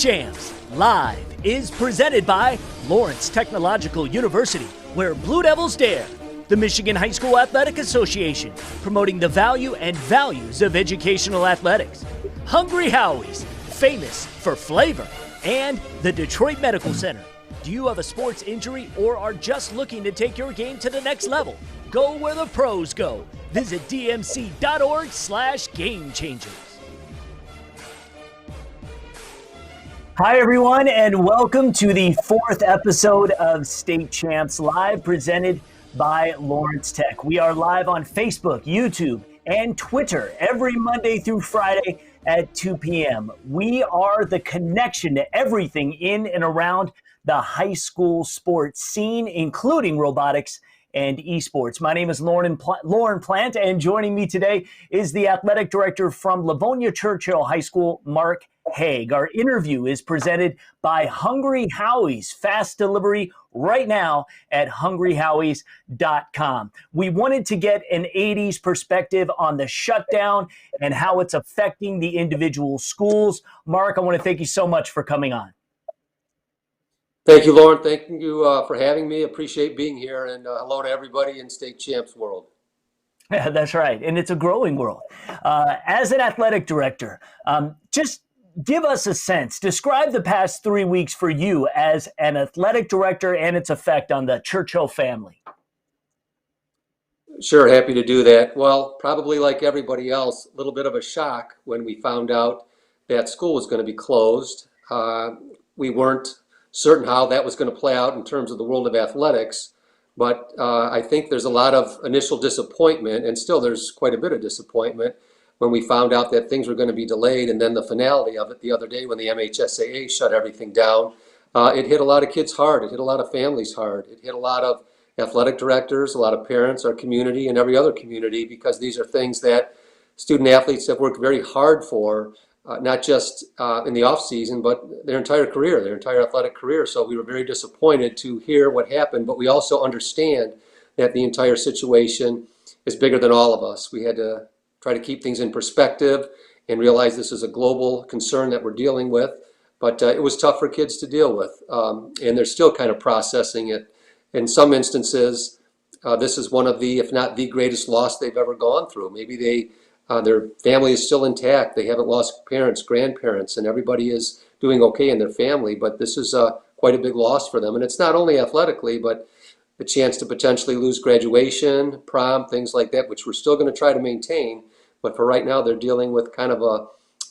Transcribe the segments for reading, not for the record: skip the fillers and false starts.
CHAMPS Live is presented by Lawrence Technological University, where Blue Devils dare. The Michigan High School Athletic Association, promoting the value and values of educational athletics. Hungry Howie's, famous for flavor. And the Detroit Medical Center. Do you have a sports injury or are just looking to take your game to the next level? Go where the pros go. Visit dmc.org/gamechangers. Hi, everyone, and welcome to the fourth episode of State Champs Live, presented by Lawrence Tech. We are live on Facebook, YouTube, and Twitter every Monday through Friday at 2 p.m. We are the connection to everything in and around the high school sports scene, including robotics and esports. My name is Lauren Plant, and joining me today is the athletic director from Livonia Churchill High School, Marc Hage. Our interview is presented by Hungry Howie's, fast delivery right now at hungryhowies.com. We wanted to get an 80s perspective on the shutdown and how it's affecting the individual schools. Marc, I want to thank you so much for coming on. Thank you, Lauren. Thank you for having me. Appreciate being here, and hello to everybody in State Champs world. Yeah, that's right, and it's a growing world. As an athletic director, just give us a sense. Describe the past 3 weeks for you as an athletic director and its effect on the Churchill family. Sure, happy to do that. Well, probably like everybody else, a little bit of a shock when we found out that school was going to be closed. We weren't certain how that was going to play out in terms of the world of athletics, but I think there's a lot of initial disappointment, and still there's quite a bit of disappointment when we found out that things were going to be delayed, and then the finality of it the other day when the MHSAA shut everything down. It hit a lot of kids hard. It hit a lot of families hard. It hit a lot of athletic directors, a lot of parents, our community, and every other community, because these are things that student athletes have worked very hard for, not just in the off season, but their entire career, their entire athletic career. So we were very disappointed to hear what happened, but we also understand that the entire situation is bigger than all of us. We had to try to keep things in perspective and realize this is a global concern that we're dealing with. But it was tough for kids to deal with, and they're still kind of processing it. In some instances, this is one of the, if not the greatest loss they've ever gone through. Maybe their family is still intact. They haven't lost parents, grandparents, and everybody is doing okay in their family. But this is quite a big loss for them. And it's not only athletically, but the chance to potentially lose graduation, prom, things like that, which we're still going to try to maintain. But for right now, they're dealing with kind of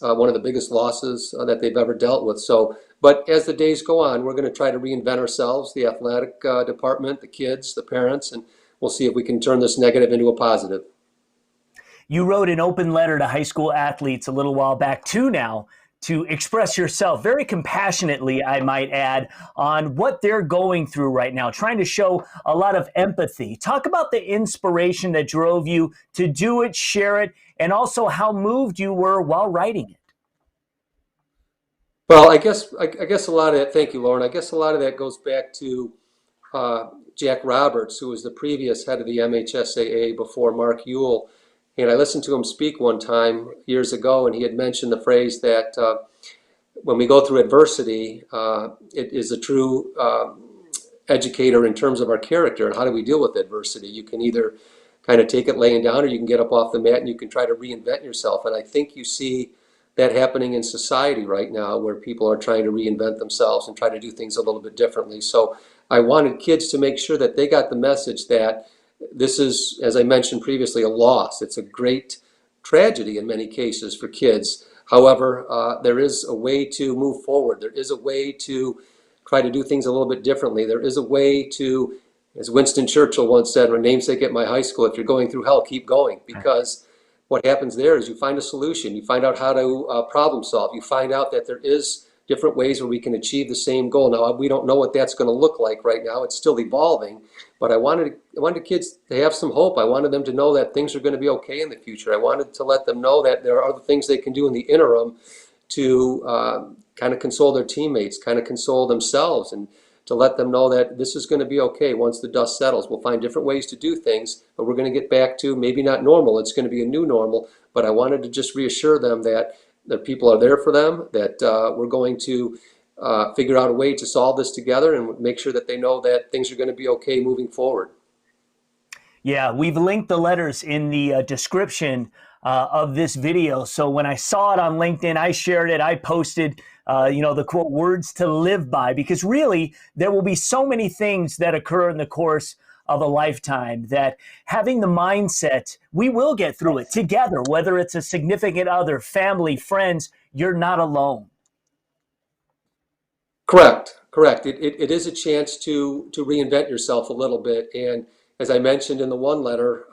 one of the biggest losses that they've ever dealt with. So, but as the days go on, we're going to try to reinvent ourselves, the athletic department, the kids, the parents, and we'll see if we can turn this negative into a positive. You wrote an open letter to high school athletes a little while back, too, now, to express yourself very compassionately, I might add, on what they're going through right now, trying to show a lot of empathy. Talk about the inspiration that drove you to do it, share it, and also how moved you were while writing it. Well, I guess a lot of that, thank you, Lauren. I guess a lot of that goes back to Jack Roberts, who was the previous head of the MHSAA before Mark Ewell. And I listened to him speak one time years ago, and he had mentioned the phrase that when we go through adversity, it is a true educator in terms of our character and how do we deal with adversity. You can either kind of take it laying down, or you can get up off the mat and you can try to reinvent yourself. And I think you see that happening in society right now, where people are trying to reinvent themselves and try to do things a little bit differently. So I wanted kids to make sure that they got the message that this is, as I mentioned previously, a loss. It's a great tragedy in many cases for kids. However, there is a way to move forward. There is a way to try to do things a little bit differently. There is a way to, as Winston Churchill once said, my namesake at my high school, if you're going through hell, keep going. Because what happens there is you find a solution. You find out how to problem solve. You find out that there is different ways where we can achieve the same goal. Now, we don't know what that's going to look like right now. It's still evolving. But I wanted kids to have some hope. I wanted them to know that things are going to be okay in the future. I wanted to let them know that there are other things they can do in the interim to kind of console their teammates, kind of console themselves, and to let them know that this is going to be okay once the dust settles. We'll find different ways to do things, but we're going to get back to maybe not normal. It's going to be a new normal. But I wanted to just reassure them that that people are there for them, that we're going to figure out a way to solve this together and make sure that they know that things are going to be okay moving forward. Yeah, we've linked the letters in the description of this video. So when I saw it on LinkedIn, I shared it. I posted, the quote, words to live by, because really there will be so many things that occur in the course of a lifetime that having the mindset, we will get through it together, whether it's a significant other, family, friends, you're not alone. Correct. It is a chance to reinvent yourself a little bit. And as I mentioned in the one letter,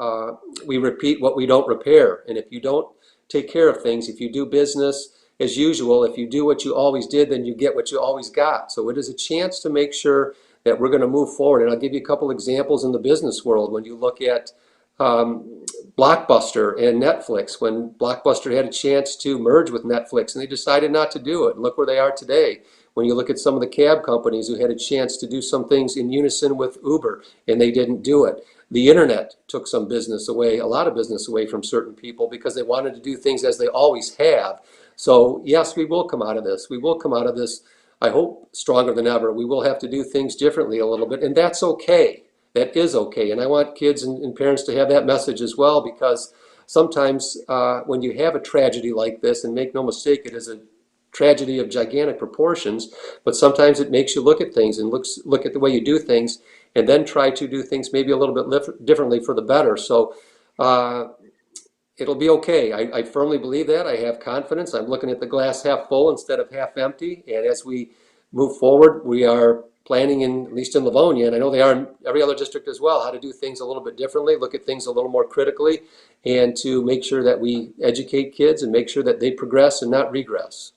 we repeat what we don't repair. And if you don't take care of things, if you do business as usual, if you do what you always did, then you get what you always got. So it is a chance to make sure that we're going to move forward. And I'll give you a couple examples in the business world. When you look at Blockbuster and Netflix, when Blockbuster had a chance to merge with Netflix and they decided not to do it. And look where they are today. When you look at some of the cab companies who had a chance to do some things in unison with Uber and they didn't do it. The internet took some business away, a lot of business away from certain people because they wanted to do things as they always have. So yes, we will come out of this. We will come out of this, I hope, stronger than ever. We will have to do things differently a little bit, and that's okay. That is okay. And I want kids and parents to have that message as well, because sometimes when you have a tragedy like this, and make no mistake, it is a tragedy of gigantic proportions, but sometimes it makes you look at things and look at the way you do things and then try to do things maybe a little bit differently for the better. So it'll be okay. I firmly believe that. I have confidence. I'm looking at the glass half full instead of half empty. And as we move forward, we are planning, at least in Livonia, and I know they are in every other district as well, how to do things a little bit differently, look at things a little more critically, and to make sure that we educate kids and make sure that they progress and not regress.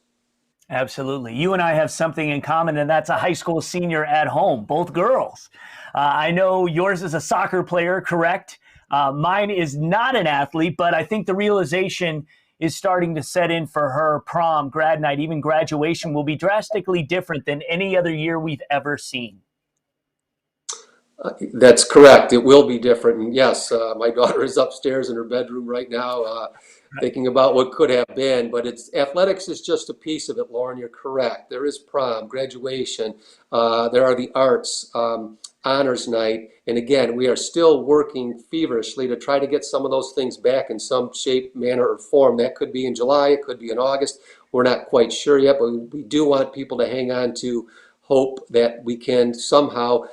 Absolutely. You and I have something in common, and that's a high school senior at home, both girls. I know yours is a soccer player, correct? Mine is not an athlete, but I think the realization is starting to set in for her. Prom, grad night, even graduation will be drastically different than any other year we've ever seen. That's correct. It will be different. And yes, my daughter is upstairs in her bedroom right now, thinking about what could have been. But athletics is just a piece of it, Lauren. You're correct. There is prom, graduation. There are the arts, honors night. And again, we are still working feverishly to try to get some of those things back in some shape, manner, or form. That could be in July. It could be in August. We're not quite sure yet, but we do want people to hang on to hope that we can somehow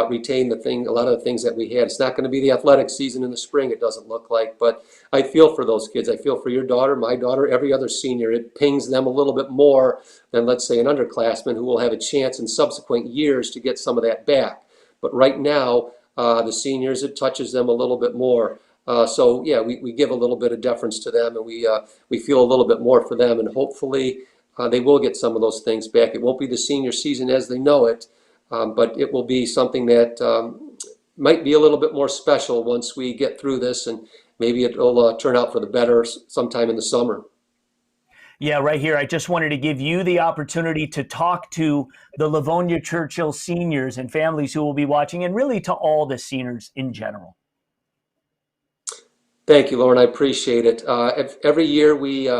retain a lot of the things that we had. It's not going to be the athletic season in the spring, it doesn't look like, but I feel for those kids. I feel for your daughter, my daughter, every other senior. It pings them a little bit more than, let's say, an underclassman who will have a chance in subsequent years to get some of that back. But right now, the seniors, it touches them a little bit more. So yeah, we give a little bit of deference to them, and we feel a little bit more for them, and hopefully they will get some of those things back. It won't be the senior season as they know it, but it will be something that might be a little bit more special once we get through this, and maybe it'll turn out for the better sometime in the summer. Yeah, right here. I just wanted to give you the opportunity to talk to the Livonia Churchill seniors and families who will be watching, and really to all the seniors in general. Thank you, Lauren. I appreciate it. Every year we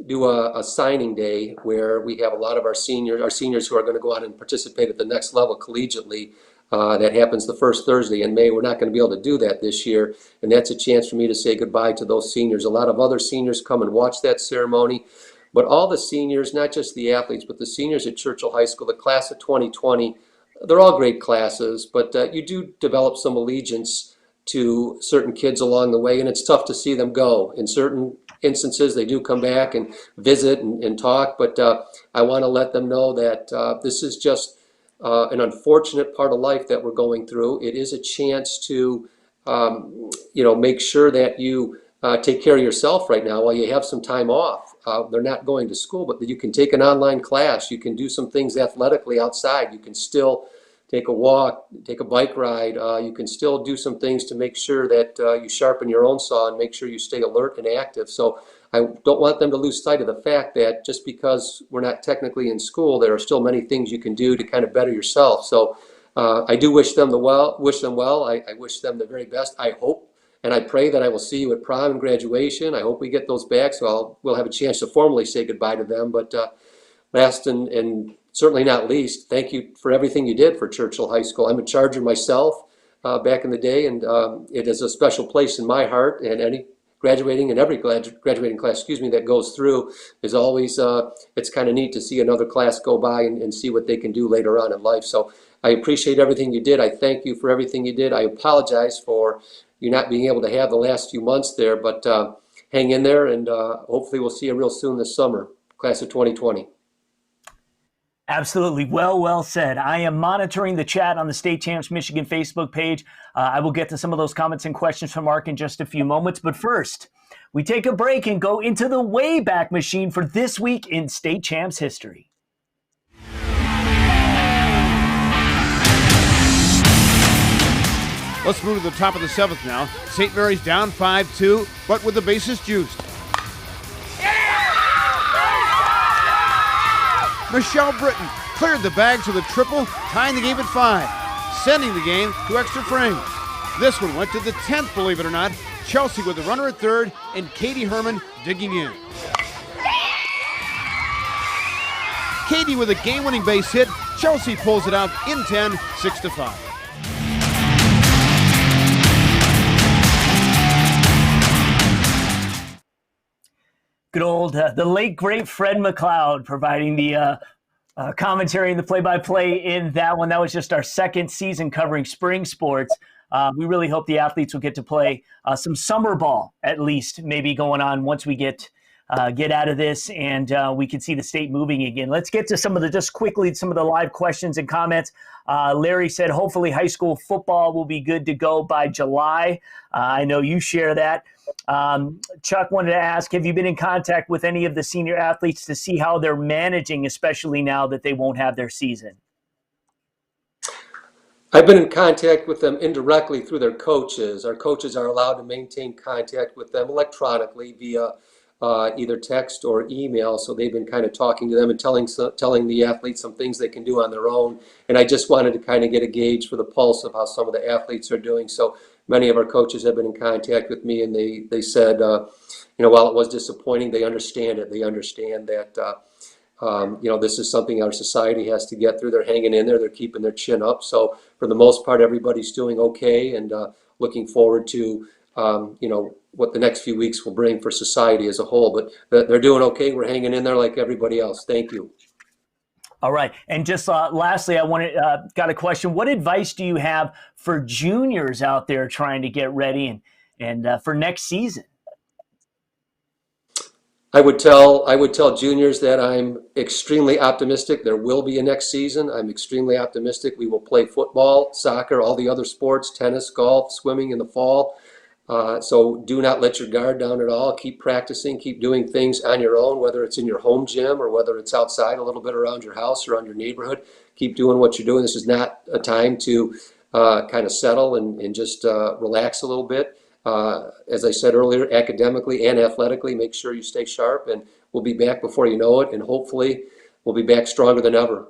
do a signing day where we have a lot of our seniors who are going to go out and participate at the next level collegiately. That happens the first Thursday in May. We're not going to be able to do that this year, and that's a chance for me to say goodbye to those seniors. A lot of other seniors come and watch that ceremony, but all the seniors, not just the athletes, but the seniors at Churchill High School, the class of 2020, they're all great classes, but you do develop some allegiance to certain kids along the way, and it's tough to see them go. In certain instances, they do come back and visit and talk, but I want to let them know that this is just an unfortunate part of life that we're going through. It is a chance to, make sure that you take care of yourself right now while you have some time off. They're not going to school, but you can take an online class. You can do some things athletically outside. You can still take a walk, take a bike ride. You can still do some things to make sure that you sharpen your own saw and make sure you stay alert and active. So I don't want them to lose sight of the fact that just because we're not technically in school, there are still many things you can do to kind of better yourself. So I do wish them well. I wish them the very best. I hope And I pray that I will see you at prom and graduation. I hope we get those back, so we'll have a chance to formally say goodbye to them. But last and certainly not least, thank you for everything you did for Churchill High School. I'm a Charger myself back in the day, and it is a special place in my heart. And any graduating and every graduating class, that goes through is always, it's kind of neat to see another class go by and see what they can do later on in life. So I appreciate everything you did. I thank you for everything you did. I apologize for you not being able to have the last few months there, but hang in there, and hopefully we'll see you real soon this summer, class of 2020. Absolutely. Well said. I am monitoring the chat on the State Champs Michigan Facebook page. I will get to some of those comments and questions from Mark in just a few moments. But first, we take a break and go into the Wayback Machine for this week in State Champs history. Let's move to the top of the 7th now. St. Mary's down 5-2, but with the bases juiced. Michelle Britton cleared the bags with a triple, tying the game at 5, sending the game to extra frames. This one went to the 10th, believe it or not. Chelsea with the runner at 3rd, and Katie Herman digging in. Katie with a game-winning base hit. Chelsea pulls it out in 10, 6-5. Good old, the late, great Fred McLeod providing the commentary and the play-by-play in that one. That was just our second season covering spring sports. We really hope the athletes will get to play some summer ball, at least, maybe going on once we get out of this and we can see the state moving again. Let's get to some of the live questions and comments. Larry said, hopefully high school football will be good to go by July. I know you share that. Chuck wanted to ask, have you been in contact with any of the senior athletes to see how they're managing, especially now that they won't have their season? I've been in contact with them indirectly through their coaches. Our coaches are allowed to maintain contact with them electronically via either text or email. So they've been kind of talking to them and telling the athletes some things they can do on their own. And I just wanted to kind of get a gauge for the pulse of how some of the athletes are doing. So many of our coaches have been in contact with me, and they said, while it was disappointing, they understand it. They understand that, this is something our society has to get through. They're hanging in there. They're keeping their chin up. So for the most part, everybody's doing okay, and looking forward to, what the next few weeks will bring for society as a whole. But they're doing okay. We're hanging in there like everybody else. Thank you. All right. And just lastly, I got a question. What advice do you have for juniors out there trying to get ready and for next season? I would tell juniors that I'm extremely optimistic. There will be a next season. I'm extremely optimistic. We will play football, soccer, all the other sports, tennis, golf, swimming in the fall. So do not let your guard down at all. Keep practicing, keep doing things on your own, whether it's in your home gym or whether it's outside a little bit around your house, around your neighborhood. Keep doing what you're doing. This is not a time to kind of settle and just relax a little bit. As I said earlier, academically and athletically, make sure you stay sharp, and we'll be back before you know it, and hopefully we'll be back stronger than ever.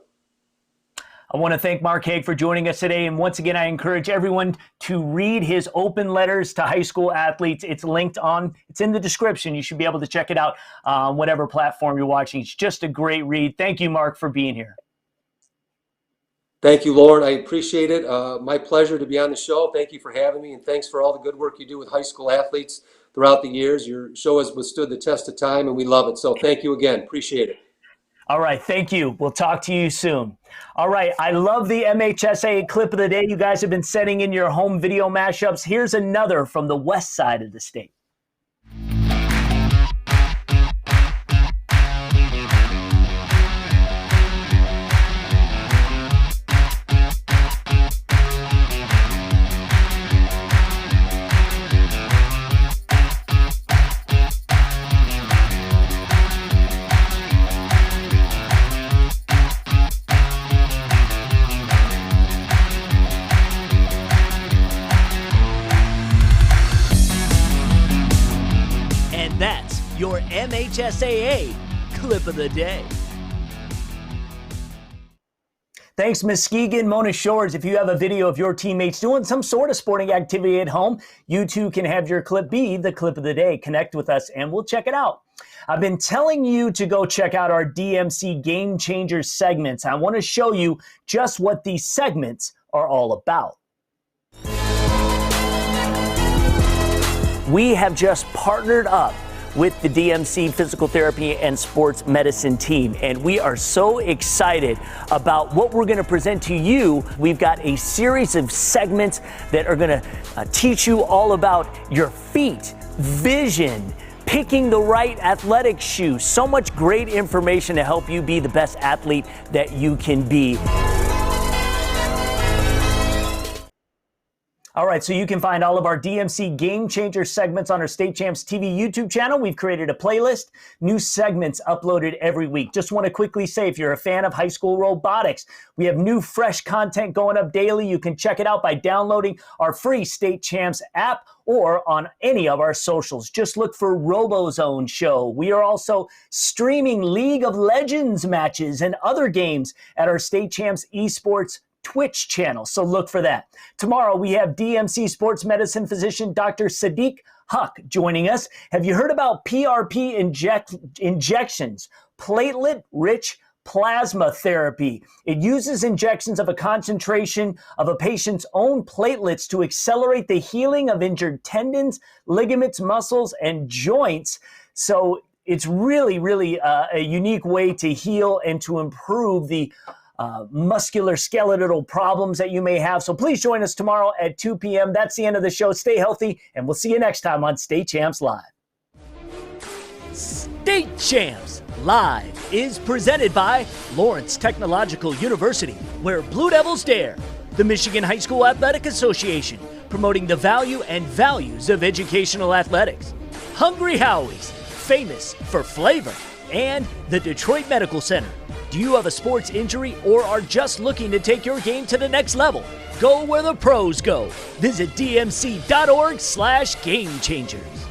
I want to thank Marc Hage for joining us today. And once again, I encourage everyone to read his open letters to high school athletes. It's in the description. You should be able to check it out on whatever platform you're watching. It's just a great read. Thank you, Marc, for being here. Thank you, Lauren. I appreciate it. My pleasure to be on the show. Thank you for having me, and thanks for all the good work you do with high school athletes throughout the years. Your show has withstood the test of time, and we love it. So thank you again. Appreciate it. All right. Thank you. We'll talk to you soon. All right. I love the MHSA clip of the day. You guys have been sending in your home video mashups. Here's another from the west side of the state. Your MHSAA clip of the day. Thanks, Muskegon, Mona Shores. If you have a video of your teammates doing some sort of sporting activity at home, you too can have your clip be the clip of the day. Connect with us and we'll check it out. I've been telling you to go check out our DMC Game Changers segments. I want to show you just what these segments are all about. We have just partnered up with the DMC Physical Therapy and Sports Medicine team, and we are so excited about what we're going to present to you. We've got a series of segments that are going to teach you all about your feet, vision, picking the right athletic shoe. So much great information to help you be the best athlete that you can be. All right, so you can find all of our DMC Game Changer segments on our State Champs TV YouTube channel. We've created a playlist, new segments uploaded every week. Just want to quickly say, if you're a fan of high school robotics, we have new fresh content going up daily. You can check it out by downloading our free State Champs app or on any of our socials. Just look for RoboZone Show. We are also streaming League of Legends matches and other games at our State Champs Esports Twitch channel, so look for that. Tomorrow we have DMC sports medicine physician Dr. Sadiq Huck joining us. Have you heard about PRP injections, platelet-rich plasma therapy? It uses injections of a concentration of a patient's own platelets to accelerate the healing of injured tendons, ligaments, muscles, and joints. So it's really a unique way to heal and to improve the muscular skeletal problems that you may have. So please join us tomorrow at 2 p.m. That's the end of the show. Stay healthy, and we'll see you next time on State Champs Live. State Champs Live is presented by Lawrence Technological University, where Blue Devils dare. The Michigan High School Athletic Association, promoting the value and values of educational athletics. Hungry Howie's, famous for flavor. And the Detroit Medical Center. Do you have a sports injury or are just looking to take your game to the next level? Go where the pros go. Visit dmc.org/gamechangers.